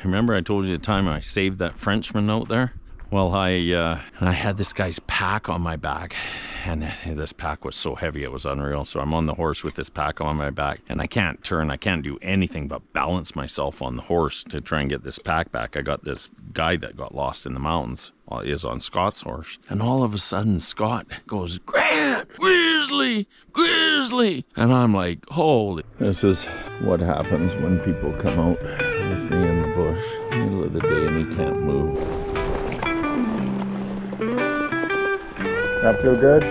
Remember I told you the time I saved that Frenchman out there? Well, I had this guy's pack on my back, and this pack was so heavy it was unreal. So I'm on the horse with this pack on my back, and I can't turn, I can't do anything but balance myself on the horse to try and get this pack back. I got this guy that got lost in the mountains, is on Scott's horse, and all of a sudden Scott goes, "Grant, grizzly, grizzly," and I'm like, holy. This is what happens when people come out with me in the bush, middle of the day, and he can't move. That feel good?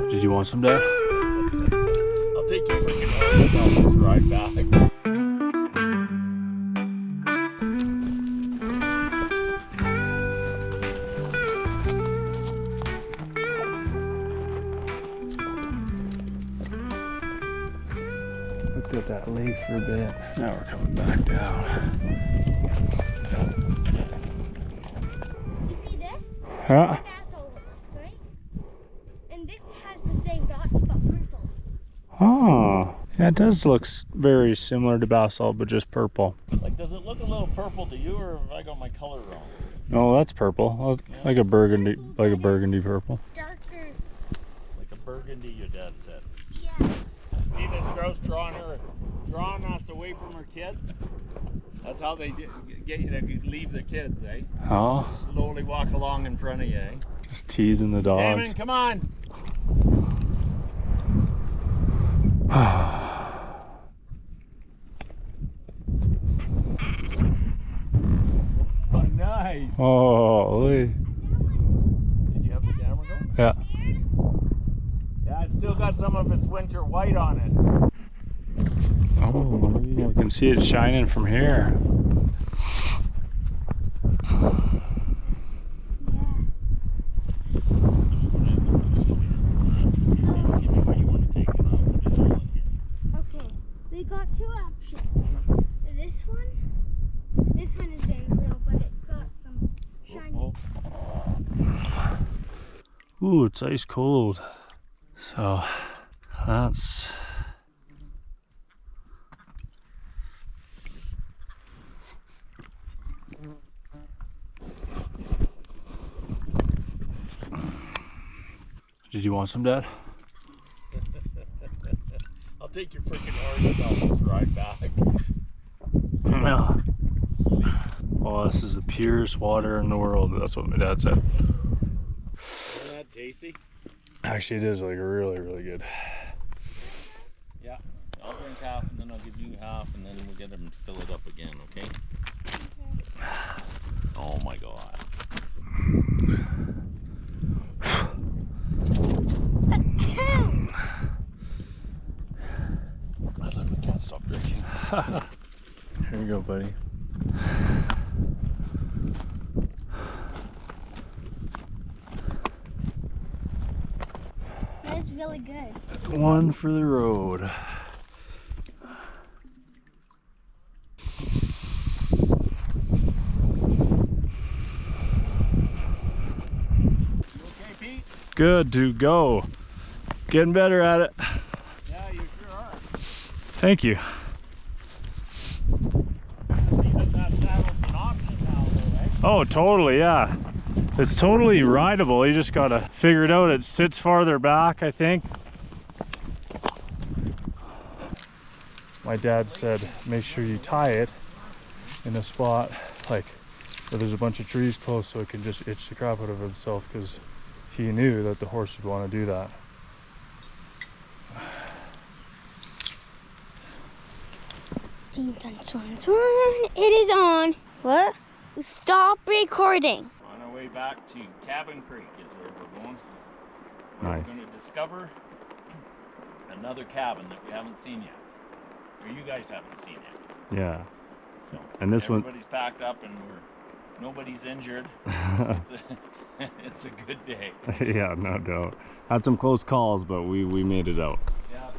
Did you want some, Dad? I'll take your freaking horse and I'll just ride back. Looked at that lake for a bit. Now we're coming back down. You see this? Huh? That's all, right? And this has the same dots but purple. Oh, yeah, it does look very similar to basalt, but just purple. Like, does it look a little purple to you, or have I got my color wrong? No, that's purple. Like a burgundy purple. Darker. Like a burgundy, your dad said. Yeah. See this grouse drawing us away from her kids? That's how they get you to leave the kids, eh? Oh, Slowly walk along in front of you, eh? just teasing the dogs. Damon, come on! Oh, nice! Holy. Did you have the camera going? Yeah. Yeah, it's still got some of its winter white on it. Oh, you can see it shining from here. Okay, we got two options. This one is very little, but it's got some shiny. Ooh, it's ice cold. So that's Did you want some, Dad? I'll take your freaking horse and I'll just ride back. No. Oh, this is the purest water in the world. That's what my dad said. Isn't that tasty? Actually, it is like really, really good. Yeah, I'll drink half and then I'll give you half and then we'll get them to fill it up again, okay? Oh my God. I literally can't stop drinking. Here you go, buddy. That is really good. One for the road. You okay, Pete? Good to go. Getting better at it. Yeah, you sure are. Thank you. See that saddle's an option now, though, eh? Oh, totally, yeah. It's totally rideable. You just gotta figure it out. It sits farther back, I think. My dad said make sure you tie it in a spot like where there's a bunch of trees close so it can just itch the crap out of itself, because he knew that the horse would want to do that. It is on. What? Stop recording. On our way back to Cabin Creek is where we're going. Nice. We're going to discover another cabin that we haven't seen yet. Or you guys haven't seen yet. Yeah. So And this one, everybody's packed up and nobody's injured. It's a good day. yeah, no doubt. Had some close calls, but we made it out. Yeah,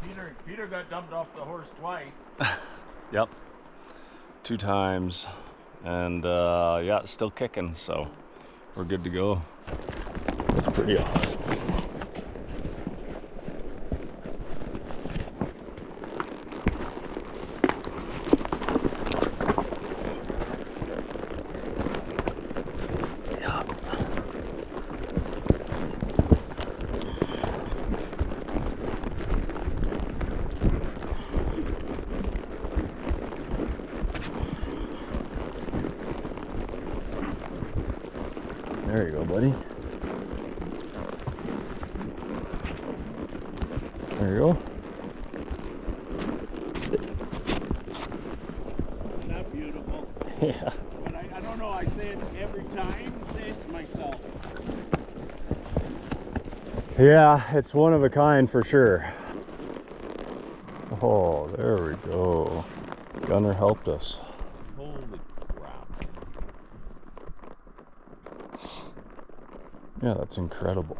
Peter got dumped off the horse twice. Yep. 2 times. And yeah, still kicking, so we're good to go. That's pretty awesome. There you go, buddy. There you go. Isn't that beautiful? Yeah. But I don't know, I say it every time, say it to myself. Yeah, it's one of a kind for sure. Oh, there we go. Gunner helped us. Holy crap. Yeah, that's incredible.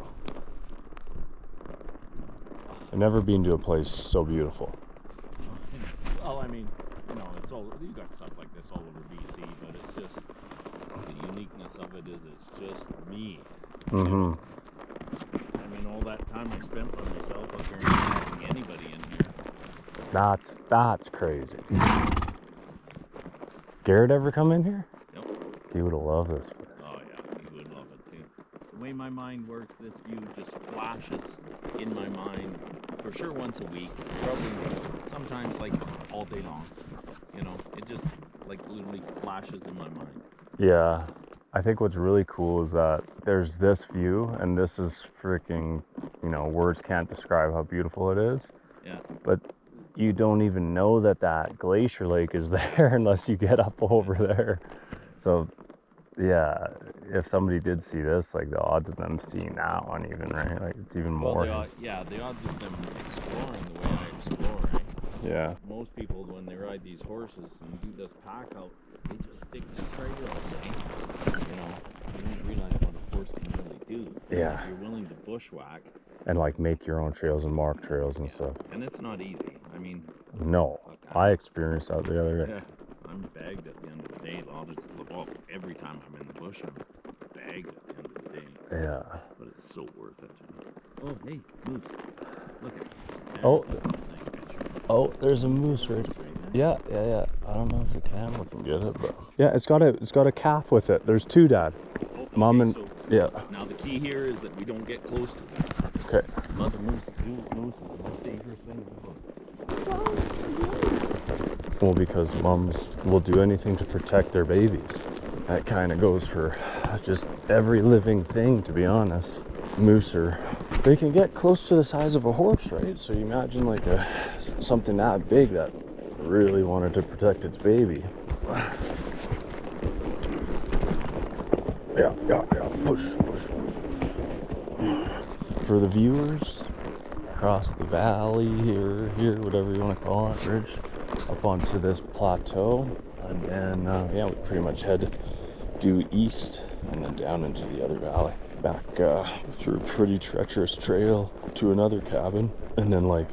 I've never been to a place so beautiful. Well, I mean, you know, it's all, you got stuff like this all over BC, but it's just, the uniqueness of it is it's just me. Mm-hmm. I mean, all that time I spent by myself up here and not having anybody in here. That's crazy. Garrett ever come in here? Yep. He would have loved this place. Oh yeah, you would love it too. The way my mind works, this view just flashes in my mind for sure once a week, probably sometimes like all day long. You know, it just like literally flashes in my mind. Yeah. I think what's really cool is that there's this view, and this is freaking, you know, words can't describe how beautiful it is. Yeah. But you don't even know that that glacier lake is there unless you get up over there. So yeah, if somebody did see this, like the odds of them seeing that one even, right? Like it's even more. Well, the odds of them exploring the way I explore, right? Yeah. Most people, when they ride these horses and do this pack out, they just stick to trails, eh? You know, you don't realize what a horse can really do. Yeah. If you're willing to bushwhack. And like make your own trails and mark trails and stuff. And it's not easy. I mean, no, I experienced that the other day. Yeah, I'm bagged at the end of the day. Well, every time I'm in the bush, I'm bagged at the end of the day. Yeah. But it's so worth it. Oh, hey, moose. Look at it. Oh. Oh, there's a moose right. Yeah. I don't know if the camera can get it, but yeah, it's got a calf with it. There's two, Dad. Okay, Mom and so yeah. Now the key here is that we don't get close to them. Okay. Mother moose is the most dangerous thing in the world. Well, because moms will do anything to protect their babies. That kind of goes for just every living thing, to be honest. Moose they can get close to the size of a horse, right? So you imagine like something that big that really wanted to protect its baby. Yeah. Push. For the viewers, across the valley here, whatever you want to call it, ridge, up onto this plateau, and then we pretty much head due east and then down into the other valley, back through a pretty treacherous trail to another cabin, and then like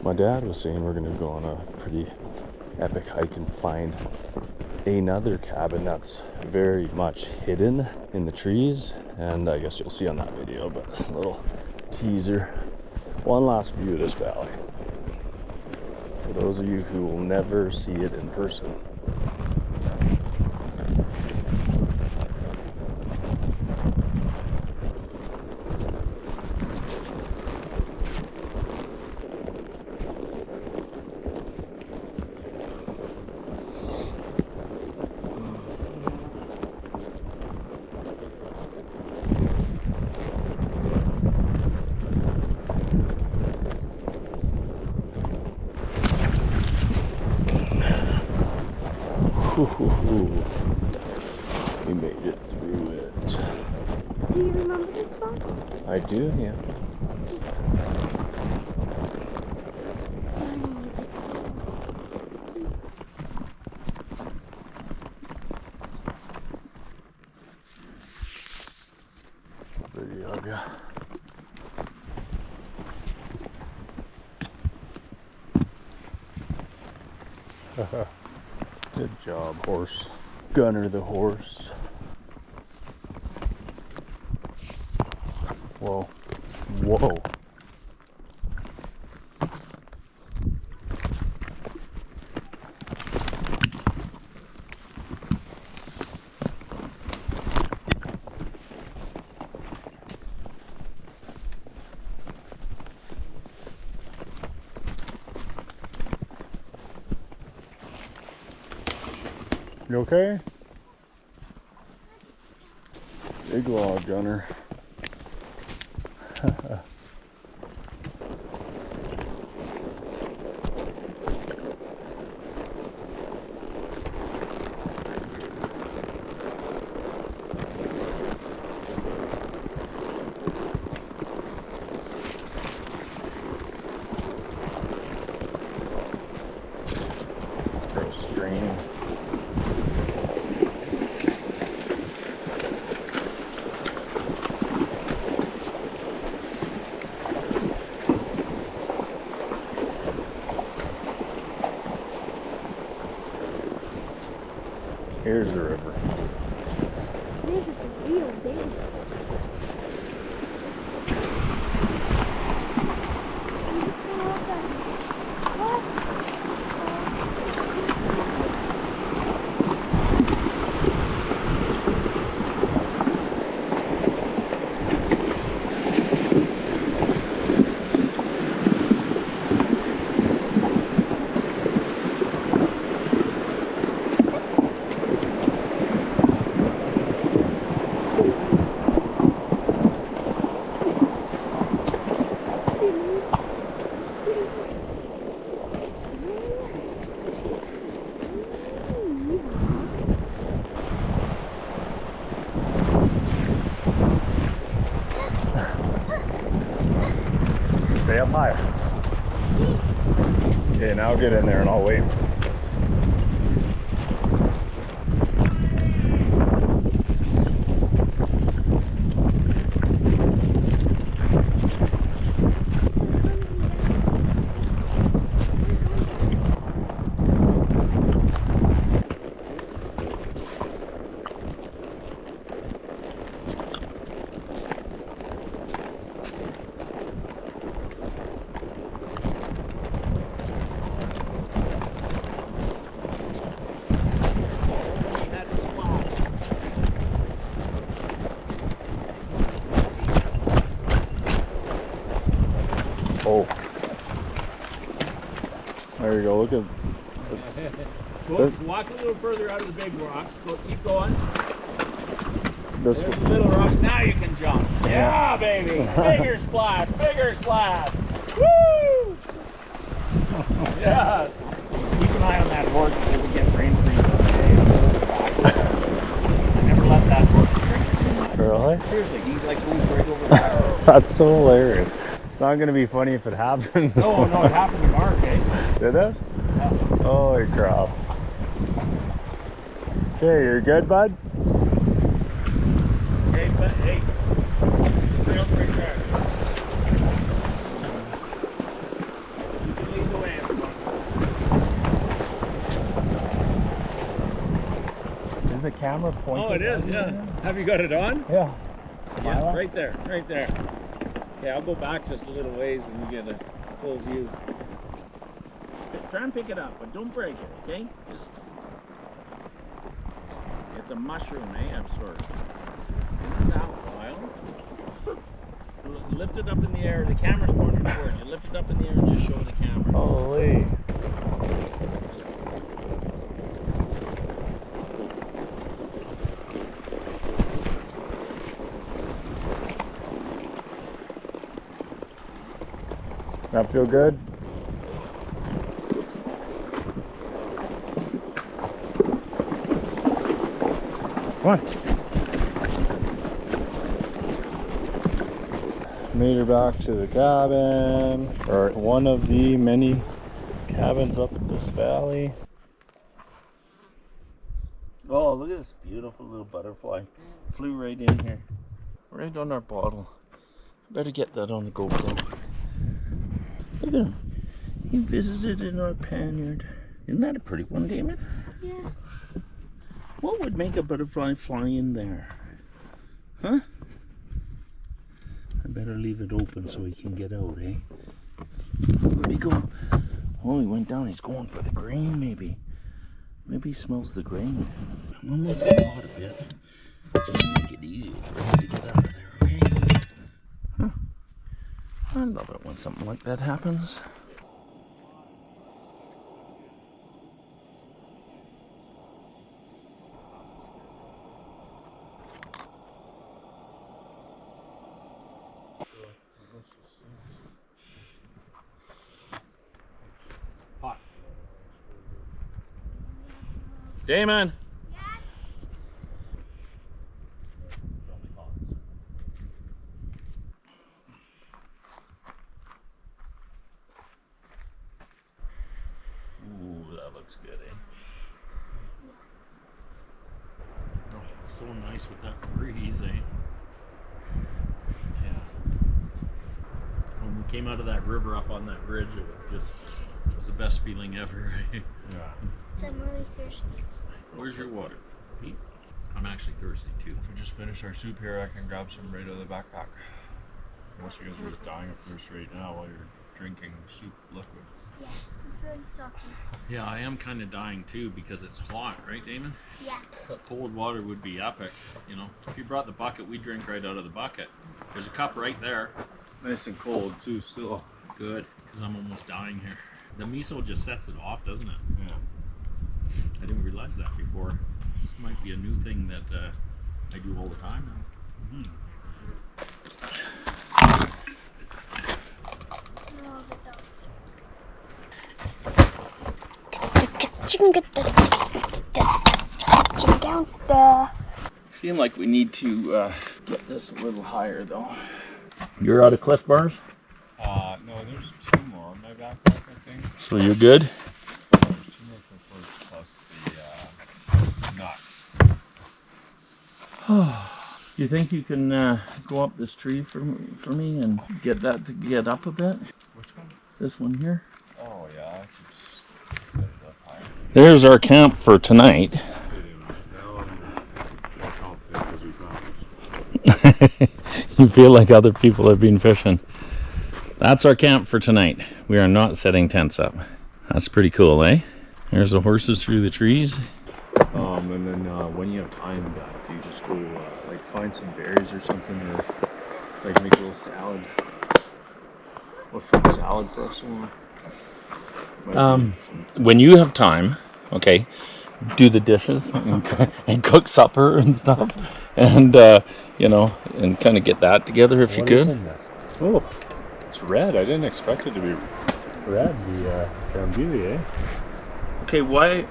my dad was saying, we're gonna go on a pretty epic hike and find another cabin that's very much hidden in the trees, and I guess you'll see on that video, but a little teaser. One last view of this valley for those of you who will never see it in person. We made it through it. Do you remember this spot? I do, yeah. Video of ya. Good job, horse. Gunner the horse. Whoa. Whoa. You okay? Big log gunner. Girl straining. Here's the river. This is real big. Stay up higher. Okay, now get in there and I'll wait. Oh. There you go, look at Walk a little further out of the big rocks. Keep going. this There's the little rocks. Now you can jump. Yeah, baby. Bigger splash. Bigger splash. Woo! Yes. Keep an eye on that horse so we get brain freeze on the day. I never let that horse drink too much. Really? Seriously, he like moves right over the back. That's so hilarious. It's not gonna be funny if it happens. Oh, no, it happened to Mark, eh? Did it? Yeah. Holy crap. Okay, you're good, bud? Hey, but hey. Trail's right there. You can lead the way, everyone. Is the camera pointing? Oh, it is, yeah. Have you got it on? Yeah. Yeah, right there, right there. Okay, I'll go back just a little ways and you get a full view. Try and pick it up, but don't break it, okay? Just... It's a mushroom, eh, of sorts. Isn't that wild? Lift it up in the air. The camera's pointing towards you. Lift it up in the air and just show the camera. Holy. That feel good? Come on. Made her back to the cabin, or one of the many cabins up in this valley. Oh, look at this beautiful little butterfly. Flew right in here. Right on our bottle. Better get that on the GoPro. Look at him. He visited in our paniard. Isn't that a pretty one, Damon? Yeah. What would make a butterfly fly in there? Huh? I better leave it open so he can get out, eh? Where'd he go? Oh, he went down. He's going for the grain, maybe. Maybe he smells the grain. I'm gonna move the pot a bit. Just make it easier for him to get out of there, okay? Huh. I love it when something like that happens. Damon. Yes. Ooh, that looks good, eh? Oh, so nice with that breeze, eh? Yeah. When we came out of that river up on that bridge, it was the best feeling ever. Eh? Yeah. I'm really thirsty. Where's your water? Me? I'm actually thirsty too. If we just finish our soup here, I can grab some right out of the backpack. Unless you guys are just dying of thirst right now while you're drinking soup liquid. Yeah, I'm feeling salty. Yeah, I am kind of dying too because it's hot, right, Damon? Yeah. Cold water would be epic, you know. If you brought the bucket, we drink right out of the bucket. There's a cup right there. Nice and cold too, still. Good, because I'm almost dying here. The miso just sets it off, doesn't it? Yeah. I didn't realize that before. This might be a new thing that I do all the time now. Oh, the dog. Down there. I feel like we need to get this a little higher though. You're out of Cliff Bars? No, there's 2 more in my backpack, I think. So you're good? There's 2 more Clippers plus the nuts. You think you can go up this tree for me and get that to get up a bit? Which one? This one here. Oh yeah, I could just get it up higher. There's our camp for tonight. You feel like other people have been fishing. That's our camp for tonight. We are not setting tents up. That's pretty cool, eh? There's the horses through the trees. And then when you have time, if you just go like find some berries or something, or like make a little salad. What fruit salad for us? When you have time, okay, do the dishes and cook supper and stuff, and you know, and kind of get that together if you could. Oh, it's red. I didn't expect it to be red. The bamboo, eh? Okay, why?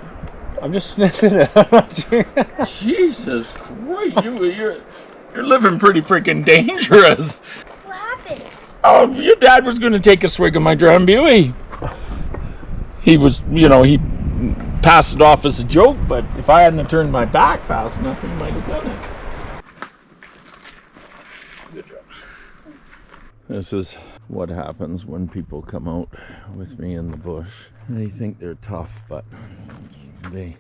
I'm just sniffing it. I'm not sure. Jesus Christ, you're living pretty freaking dangerous. What happened? Oh, your dad was going to take a swig of my drambuie. He was, you know, he passed it off as a joke, but if I hadn't turned my back fast enough, he might have done it. Good job. This is what happens when people come out with me in the bush. They think they're tough, but they,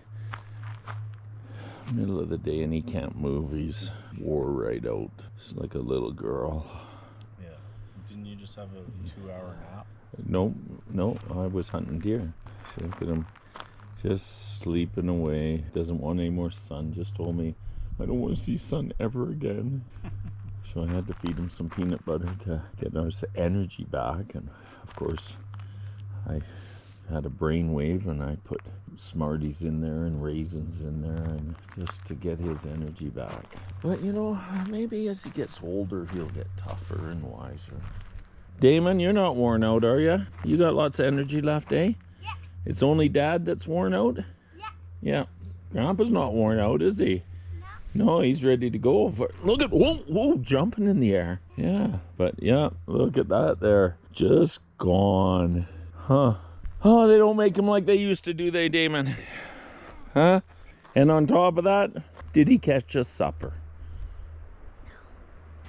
middle of the day and he can't move. He's wore right out. He's like a little girl. Yeah. Didn't you just have a 2-hour nap? No, I was hunting deer. Look at him, just sleeping away. Doesn't want any more sun. Just told me, I don't want to see sun ever again. So I had to feed him some peanut butter to get his energy back. And of course, I had a brainwave and I put Smarties in there and raisins in there, and just to get his energy back. But you know, maybe as he gets older, he'll get tougher and wiser. Damon, you're not worn out, are you? You got lots of energy left, eh? Yeah. It's only Dad that's worn out? Yeah. Yeah. Grandpa's not worn out, is he? No, he's ready to go. Look at, whoa, jumping in the air. Yeah, but yeah, look at that there. Just gone. Huh. Oh, they don't make them like they used to, do they, Damon? Huh? And on top of that, did he catch us supper?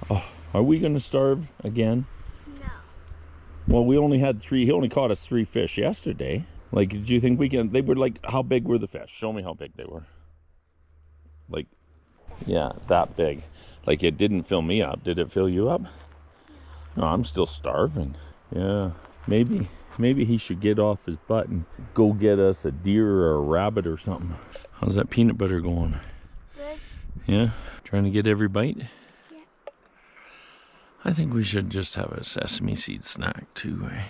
Oh, are we going to starve again? No. Well, we only had 3. He only caught us 3 fish yesterday. Like, did you think we can? They were like, how big were the fish? Show me how big they were. Like, yeah, that big. Like, it didn't fill me up. Did it fill you up? No, I'm still starving. Yeah, maybe he should get off his butt and go get us a deer or a rabbit or something. How's that peanut butter going? Good. Yeah, trying to get every bite? Yeah. I think we should just have a sesame seed snack too, eh?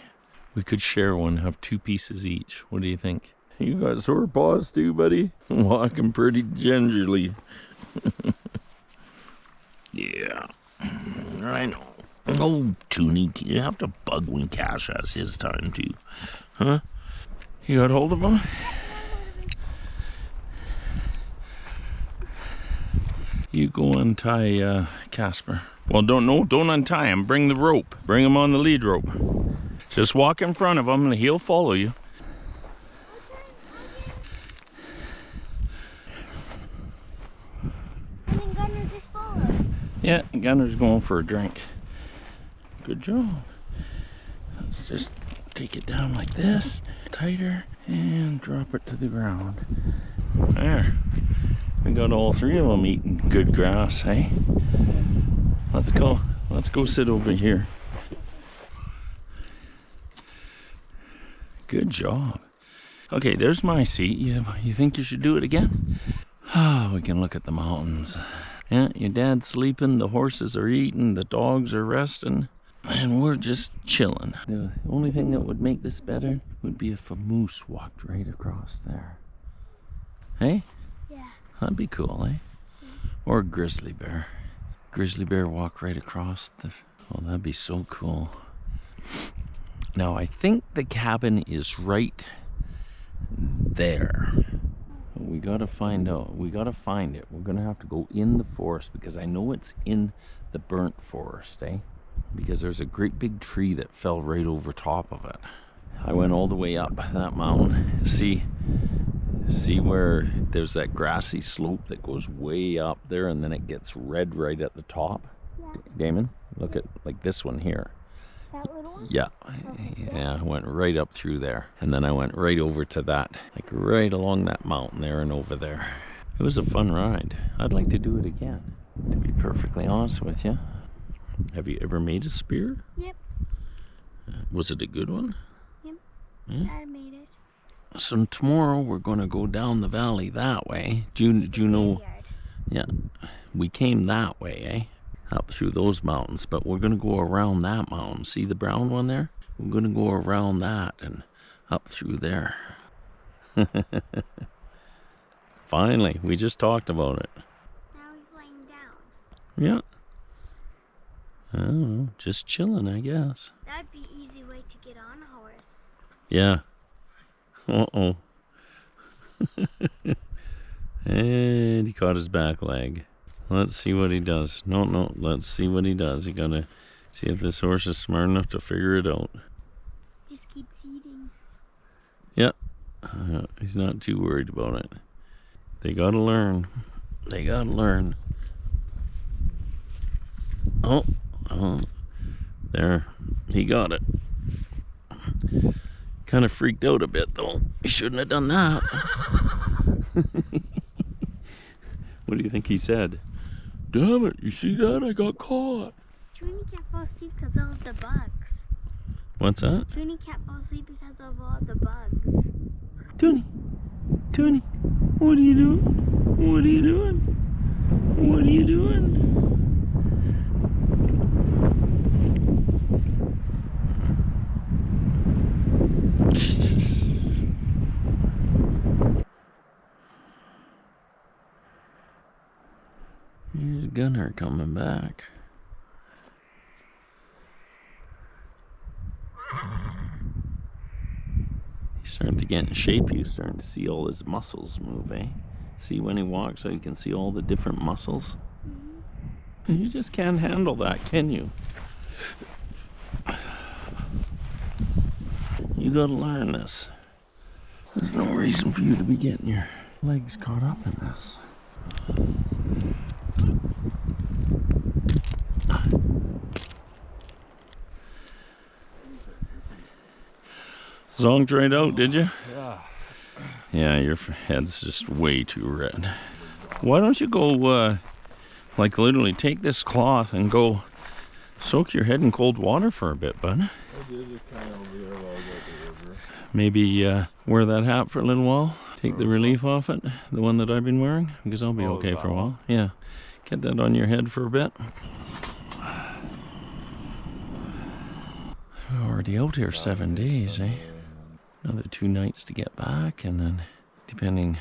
We could share one, have 2 pieces each. What do you think? You got sore paws too, buddy? Walking pretty gingerly. Yeah, I know. Oh, Toonie, you have to bug when Cash has his time too. Huh? You got hold of him? You go untie Casper. Well, don't untie him. Bring the rope. Bring him on the lead rope. Just walk in front of him and he'll follow you. And then Gunner just followed. Yeah, Gunner's going for a drink. Good job. Let's just take it down like this, tighter, and drop it to the ground. There. We got all three of them eating good grass, hey? Let's go. Let's go sit over here. Good job. Okay, there's my seat. You think you should do it again? Ah, we can look at the mountains. Yeah, your dad's sleeping, the horses are eating, the dogs are resting, and we're just chilling. The only thing that would make this better would be if a moose walked right across there. Hey? Yeah. That'd be cool, eh? Or a grizzly bear. Grizzly bear walk right across the... Oh, that'd be so cool. Now, I think the cabin is right there. We gotta find out. We gotta find it. We're gonna have to go in the forest because I know it's in the burnt forest, eh? Because there's a great big tree that fell right over top of it. I went all the way up that mountain. See where there's that grassy slope that goes way up there and then it gets red right at the top? Yeah. Damon, look at like this one here. That little one? Yeah, yeah, I went right up through there. And then I went right over to that, like right along that mountain there and over there. It was a fun ride. I'd like to do it again, to be perfectly honest with you. Have you ever made a spear? Yep. Was it a good one? Yep. Yeah? Dad made it. So tomorrow we're going to go down the valley that way. Do you know? Graveyard. Yeah, we came that way, eh? Up through those mountains, but we're going to go around that mountain. See the brown one there? We're going to go around that and up through there. Finally, we just talked about it. Now he's laying down. Yeah. I don't know, just chilling, I guess. That'd be an easy way to get on a horse. Yeah. Uh-oh. And he caught his back leg. Let's see what he does. No, let's see what he does. He's gonna see if this horse is smart enough to figure it out. Just keeps eating. Yep. He's not too worried about it. They gotta learn. They gotta learn. Oh, there. He got it. Kind of freaked out a bit, though. He shouldn't have done that. What do you think he said? Damn it, you see that? I got caught. Toonie can't fall asleep because of all the bugs. What's that? Toonie can't fall asleep because of all the bugs. Toonie, what are you doing? What are you doing? What are you doing? Here's Gunner coming back. He's starting to get in shape. You're starting to see all his muscles move, eh? See when he walks, so you can see all the different muscles. You just can't handle that, can you? You gotta learn this. There's no reason for you to be getting your legs caught up in this. Zonked right out, did you? Yeah. Yeah, your head's just way too red. Why don't you go, like literally take this cloth and go soak your head in cold water for a bit, bud? I did it kind of over there while I was at the river. Maybe wear that hat for a little while. Take the relief off it, the one that I've been wearing, because I'll be okay for a while. Yeah, get that on your head for a bit. We're already out here 7 days, eh? Another 2 nights to get back, and then depending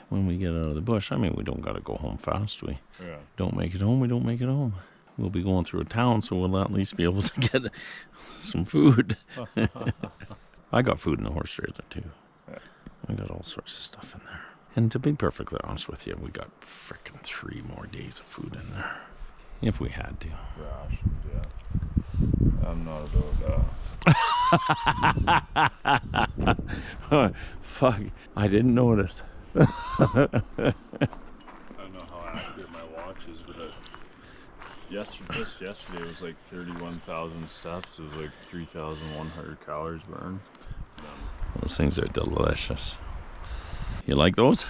when we get out of the bush, I mean, we don't gotta go home fast. We don't make it home, we don't make it home. We'll be going through a town, so we'll at least be able to get some food. I got food in the horse trailer too. I got all sorts of stuff in there. And to be perfectly honest with you, we got frickin' 3 more days of food in there. If we had to. Rations, yeah. I'm not about that. Oh, fuck, I didn't notice. I don't know how accurate my watch is, but just yesterday it was like 31,000 steps. It was like 3,100 calories burned. Those things are delicious. You like those?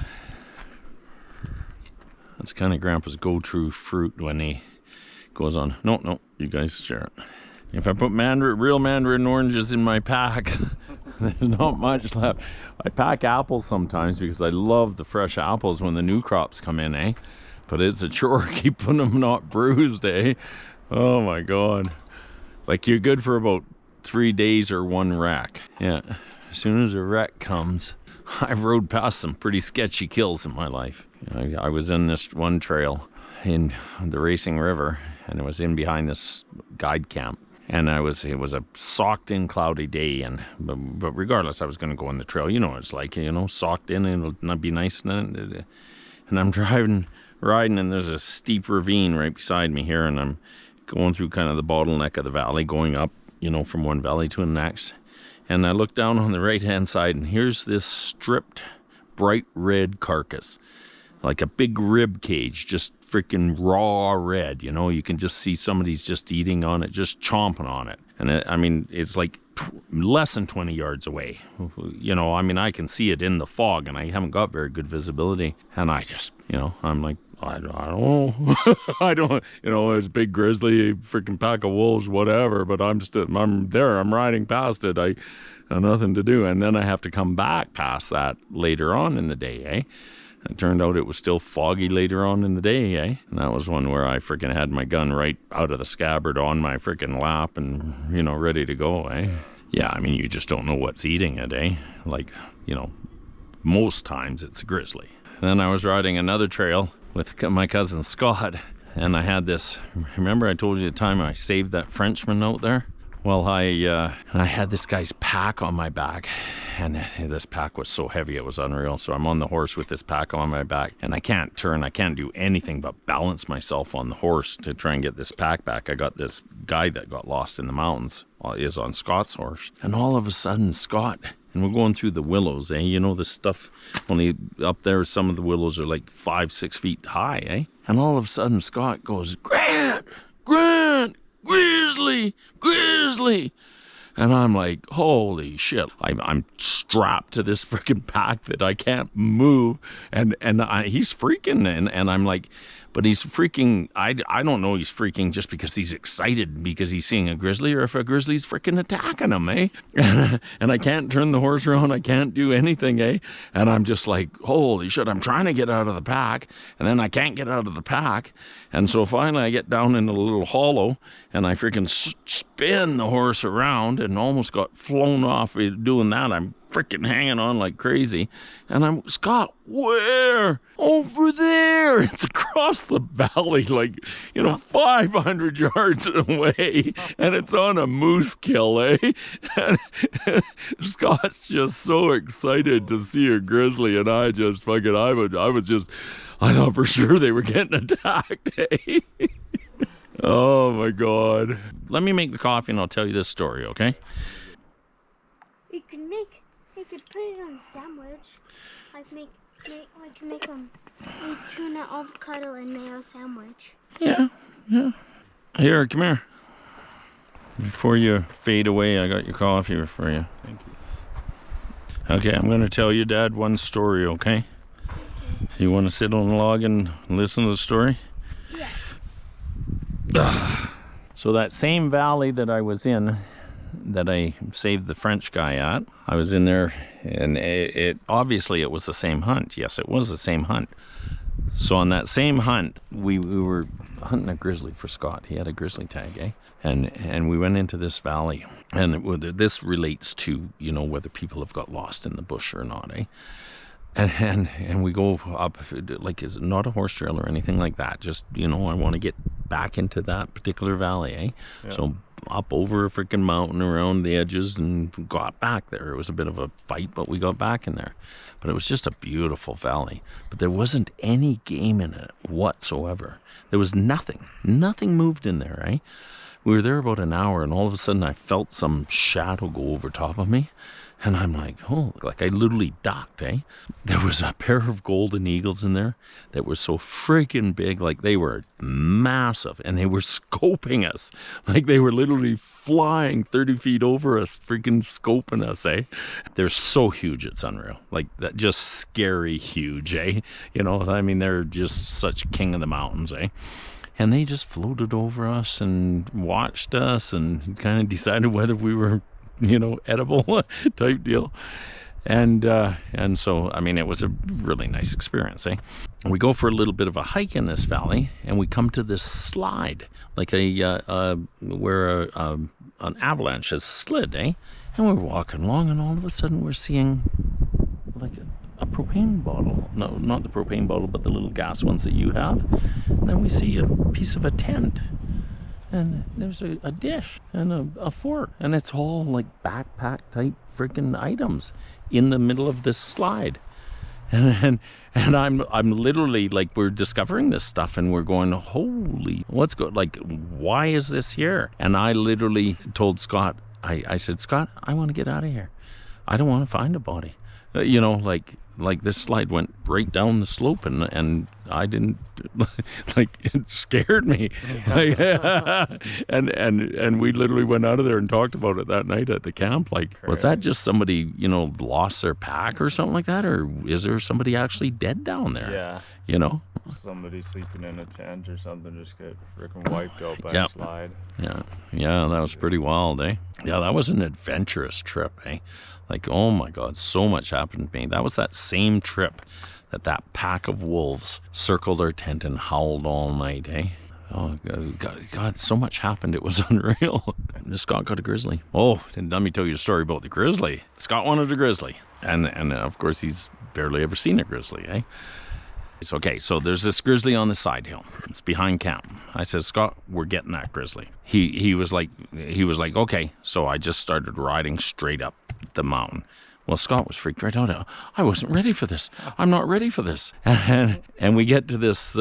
That's kind of Grandpa's go-to fruit when he goes on. No, you guys share it. If I put real mandarin oranges in my pack, there's not much left. I pack apples sometimes because I love the fresh apples when the new crops come in, eh? But it's a chore keeping them not bruised, eh? Oh my God. Like you're good for about 3 days or 1 wreck. Yeah, as soon as a wreck comes, I've rode past some pretty sketchy kills in my life. I was in this one trail in the Racing River, and it was in behind this guide camp. And it was a socked in cloudy day, but regardless, I was going to go on the trail. You know what it's like, socked in, and it'll not be nice. And I'm riding, and there's a steep ravine right beside me here, and I'm going through kind of the bottleneck of the valley, going up, from one valley to the next. And I look down on the right-hand side, and here's this stripped, bright red carcass, like a big rib cage, just freaking raw red. You can just see somebody's just eating on it, just chomping on it. And it's like less than 20 yards away. I can see it in the fog, and I haven't got very good visibility. And I just, I'm like, I don't know. I don't, it's a big grizzly, freaking pack of wolves, whatever, but I'm there, I'm riding past it. I have nothing to do. And then I have to come back past that later on in the day, eh? It turned out it was still foggy later on in the day, eh? And that was one where I freaking had my gun right out of the scabbard on my freaking lap and, ready to go, eh? Yeah, you just don't know what's eating it, eh? Like, most times it's a grizzly. Then I was riding another trail with my cousin Scott, and I had this, remember I told you the time I saved that Frenchman out there? Well, I had this guy's pack on my back, and this pack was so heavy it was unreal. So I'm on the horse with this pack on my back, and I can't turn, I can't do anything but balance myself on the horse to try and get this pack back. I got this guy that got lost in the mountains, is on Scott's horse, and all of a sudden Scott, and we're going through the willows, eh? The stuff, only up there some of the willows are like 5-6 feet high, eh? And all of a sudden Scott goes, Grant, grizzly. And I'm like, holy shit. I'm strapped to this freaking pack that I can't move. And he's freaking. And I'm like, but he's freaking. I don't know he's freaking just because he's excited because he's seeing a grizzly, or if a grizzly's freaking attacking him, eh? And I can't turn the horse around. I can't do anything, eh? And I'm just like, holy shit, I'm trying to get out of the pack. And then I can't get out of the pack. And so finally I get down in a little hollow, and I freaking spin the horse around and almost got flown off doing that. I'm freaking hanging on like crazy. And I'm, Scott, where? Over there. It's across the valley, like, 500 yards away. And it's on a moose kill, eh? And Scott's just so excited to see a grizzly, and I just fucking, I thought for sure they were getting attacked, eh? Oh my God. Let me make the coffee and I'll tell you this story, okay? You could put it on a sandwich. I can make a tuna, avocado, and mayo sandwich. Yeah. Here, come here. Before you fade away, I got your coffee for you. Thank you. Okay, I'm going to tell your dad one story, okay? You want to sit on the log and listen to the story? Yeah. So that same valley that I was in, that I saved the French guy at, I was in there, and it obviously it was the same hunt. Yes, it was the same hunt. So on that same hunt, we were hunting a grizzly for Scott. He had a grizzly tag, eh? And we went into this valley, and this relates to, whether people have got lost in the bush or not, eh? And we go up, like, is it not a horse trail or anything like that? Just, I want to get back into that particular valley, eh? Yeah. So up over a freaking mountain around the edges and got back there. It was a bit of a fight, but we got back in there. But it was just a beautiful valley. But there wasn't any game in it whatsoever. There was nothing. Nothing moved in there, eh? We were there about an hour, and all of a sudden I felt some shadow go over top of me. And I'm like, oh, like I literally ducked, eh? There was a pair of golden eagles in there that were so freaking big, like they were massive, and they were scoping us. Like they were literally flying 30 feet over us, freaking scoping us, eh? They're so huge, it's unreal. Like that, just scary huge, eh? You know, I mean, they're just such king of the mountains, eh? And they just floated over us and watched us and kind of decided whether we were, you know, edible type deal. And so, I mean, it was a really nice experience, eh? We go for a little bit of a hike in this valley, and we come to this slide, like where an avalanche has slid, eh? And we're walking along, and all of a sudden we're seeing like a propane bottle. No, not the propane bottle, but the little gas ones that you have. And then we see a piece of a tent. And there's a dish and a fork, and it's all like backpack type freaking items in the middle of this slide. And I'm literally like, we're discovering this stuff and we're going, holy, what's good? Like, why is this here? And I literally told Scott, I said, Scott, I want to get out of here. I don't want to find a body. You know, like this slide went right down the slope, and I didn't, like, it scared me. Like, and we literally went out of there and talked about it that night at the camp. Like, was that just somebody, you know, lost their pack or something like that? Or is there somebody actually dead down there? Yeah. You know? Somebody sleeping in a tent or something just got freaking wiped out by a slide. Yeah. Yeah, that was pretty wild, eh? Yeah, that was an adventurous trip, eh? Like, oh my God, so much happened to me. That was that same trip that pack of wolves circled our tent and howled all night, eh? Oh, God, so much happened. It was unreal. Scott got a grizzly. Oh, and let me tell you a story about the grizzly. Scott wanted a grizzly. And of course, he's barely ever seen a grizzly, eh? It's okay, so there's this grizzly on the side hill. It's behind camp. I said, Scott, we're getting that grizzly. He was like, okay. So I just started riding straight up the mountain. Well, Scott was freaked right out. I wasn't ready for this. I'm not ready for this. And we get to this,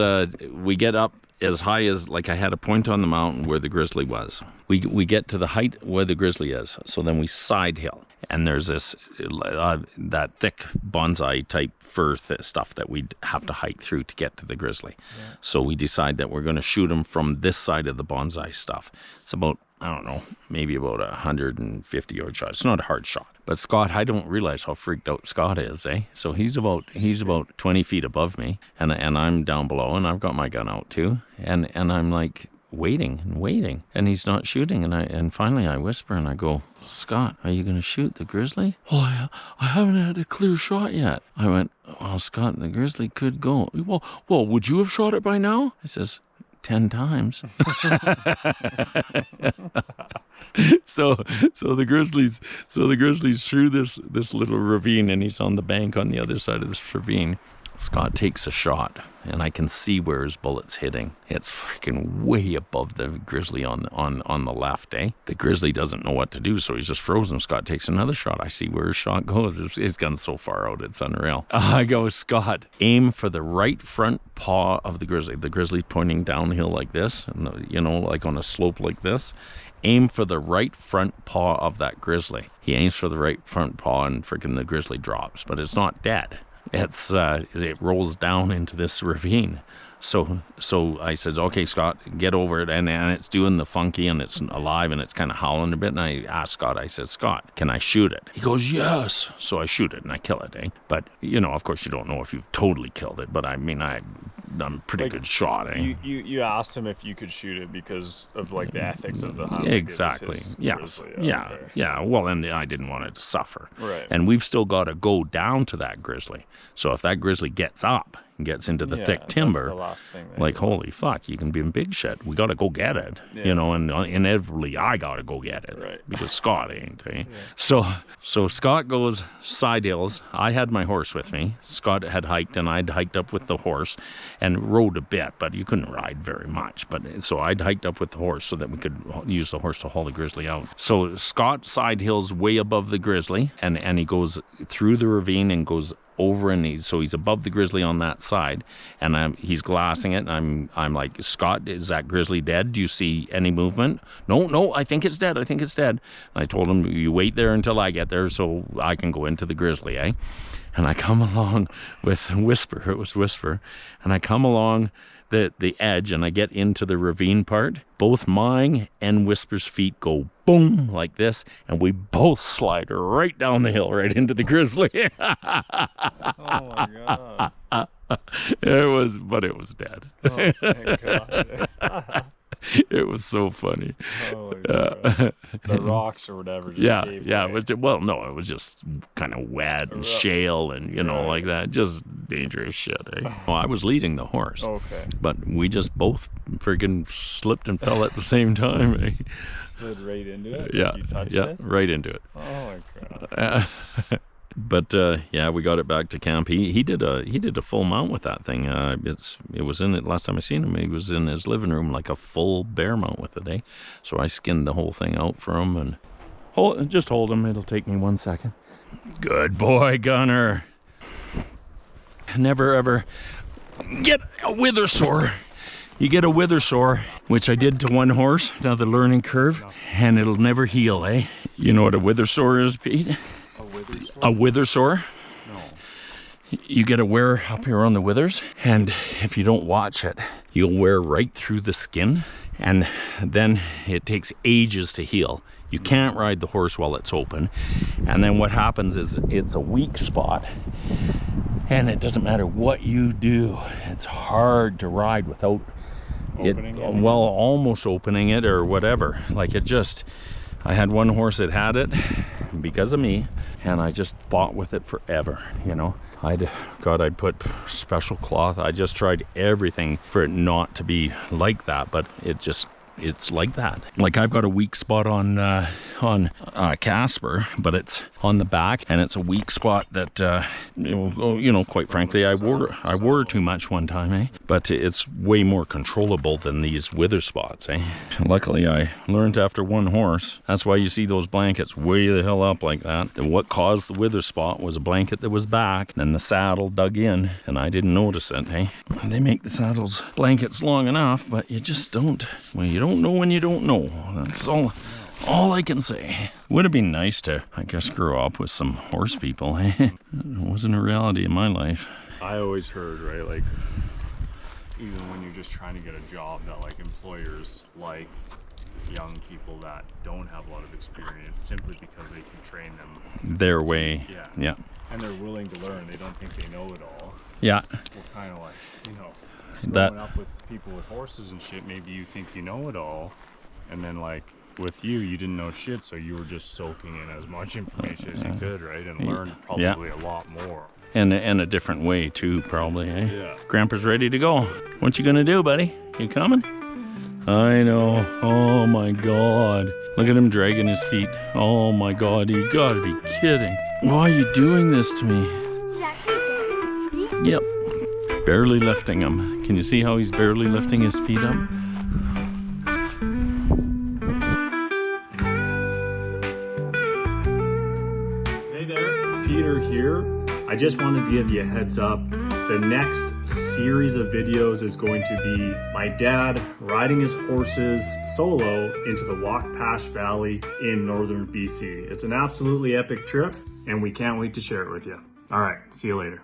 we get up as high as, like, I had a point on the mountain where the grizzly was. We get to the height where the grizzly is. So then we side hill. And there's this, that thick bonsai type fir stuff that we'd have to hike through to get to the grizzly. Yeah. So we decide that we're going to shoot him from this side of the bonsai stuff. It's about, I don't know, maybe about 150 yard shot. It's not a hard shot. But Scott, I don't realize how freaked out Scott is, eh? So he's about 20 feet above me, and I'm down below, and I've got my gun out too, and I'm like waiting, and he's not shooting, and finally I whisper and I go, Scott, are you going to shoot the grizzly? Well, I haven't had a clear shot yet. I went, well, Scott, the grizzly could go. Well, would you have shot it by now? I says, 10 times. So the grizzly's through this little ravine, and he's on the bank on the other side of this ravine. Scott takes a shot, and I can see where his bullet's hitting. It's freaking way above the grizzly on the left, eh? The grizzly doesn't know what to do, so he's just frozen. Scott takes another shot. I see where his shot goes. His gun's so far out, it's unreal. I go, Scott, aim for the right front paw of the grizzly. The grizzly's pointing downhill like this, and you know, like on a slope like this. Aim for the right front paw of that grizzly. He aims for the right front paw, and freaking the grizzly drops, but it's not dead. It rolls down into this ravine. So I said, okay, Scott, get over it. And it's doing the funky, and it's alive, and it's kind of howling a bit. And I asked Scott, I said, Scott, can I shoot it? He goes, yes. So I shoot it, and I kill it, eh? But, you know, of course, you don't know if you've totally killed it. But, I mean, I'm a pretty good shot, eh? You asked him if you could shoot it because of, like, the ethics of the hunt. Exactly. Yes. Yeah. Okay. Yeah. Well, and I didn't want it to suffer. Right. And we've still got to go down to that grizzly. So if that grizzly gets up and gets into the thick timber, that's the last thing like, holy fuck, you can be in big shit. We got to go get it, you know, and inevitably I got to go get it, right? Because Scott ain't, eh? Yeah. So Scott goes side hills. I had my horse with me. Scott had hiked, and I'd hiked up with the horse, and rode a bit, but you couldn't ride very much. But so I'd hiked up with the horse so that we could use the horse to haul the grizzly out. So Scott side hills way above the grizzly, and he goes through the ravine and goes over, and so he's above the grizzly on that side, and he's glassing it, and I'm like, Scott, is that grizzly dead? Do you see any movement? No, I think it's dead. And I told him, you wait there until I get there so I can go into the grizzly, eh? And I come along with Whisper, it was Whisper, and I come along the edge, and I get into the ravine part. Both mine and Whisper's feet go boom like this, and we both slide right down the hill right into the grizzly. Oh my god. It was dead. Oh, thank God. It was so funny. Oh my God. The rocks or whatever just gave yeah. way. It was it was just kind of wet and shale and like that. Just dangerous shit. Eh? Well, I was leading the horse. Okay. But we just both friggin' slipped and fell at the same time. Eh? Slid right into it? Yeah, You touched yeah, it? right into it. Oh my God. But yeah, we got it back to camp. He did a full mount with that thing. It was in it last time I seen him. He was in his living room like a full bear mount with it. Eh? So I skinned the whole thing out for him and hold him. It'll take me 1 second. Good boy, Gunner. Never ever get a wither sore. You get a wither sore, which I did to one horse. Now the learning curve, and it'll never heal. Eh? You know what a wither sore is, Pete? A wither sore? No. You get a wear up here on the withers, and if you don't watch it, you'll wear right through the skin, and then it takes ages to heal. You can't ride the horse while it's open, and then what happens is it's a weak spot, and it doesn't matter what you do. It's hard to ride without Opening it? Well, almost opening it or whatever. Like I had one horse that had it because of me, and I just fought with it forever, I'd put special cloth. I just tried everything for it not to be like that, but it's like that. Like I've got a weak spot on Casper, but it's on the back, and it's a weak spot that quite frankly, I wore too much one time, eh? But it's way more controllable than these wither spots, eh? Luckily, I learned after one horse. That's why you see those blankets way the hell up like that. And what caused the wither spot was a blanket that was back, and the saddle dug in, and I didn't notice it, eh? They make the saddles blankets long enough, but you just don't. Well, you don't know when you don't know. That's all I can say. Would have been nice to, I guess, grow up with some horse people, eh? It wasn't a reality in my life. I always heard, right, like, even when you're just trying to get a job, that like employers like young people that don't have a lot of experience simply because they can train them Their way. Yeah. And they're willing to learn. They don't think they know it all. Yeah. Well, kind of like, That- growing up with people with horses and shit, maybe you think you know it all, and then like with you didn't know shit, so you were just soaking in as much information as you could, right? And learned probably a lot more. And a different way too, probably, eh? Yeah. Grandpa's ready to go. What you gonna do, buddy? You coming? I know. Oh my God. Look at him dragging his feet. Oh my God, you gotta be kidding. Why are you doing this to me? He's actually dragging his feet. Yep. Barely lifting him. Can you see how he's barely lifting his feet up? Hey there, Peter here. I just wanted to give you a heads up. The next series of videos is going to be my dad riding his horses solo into the Waukpash Valley in northern BC. It's an absolutely epic trip, and we can't wait to share it with you. All right, see you later.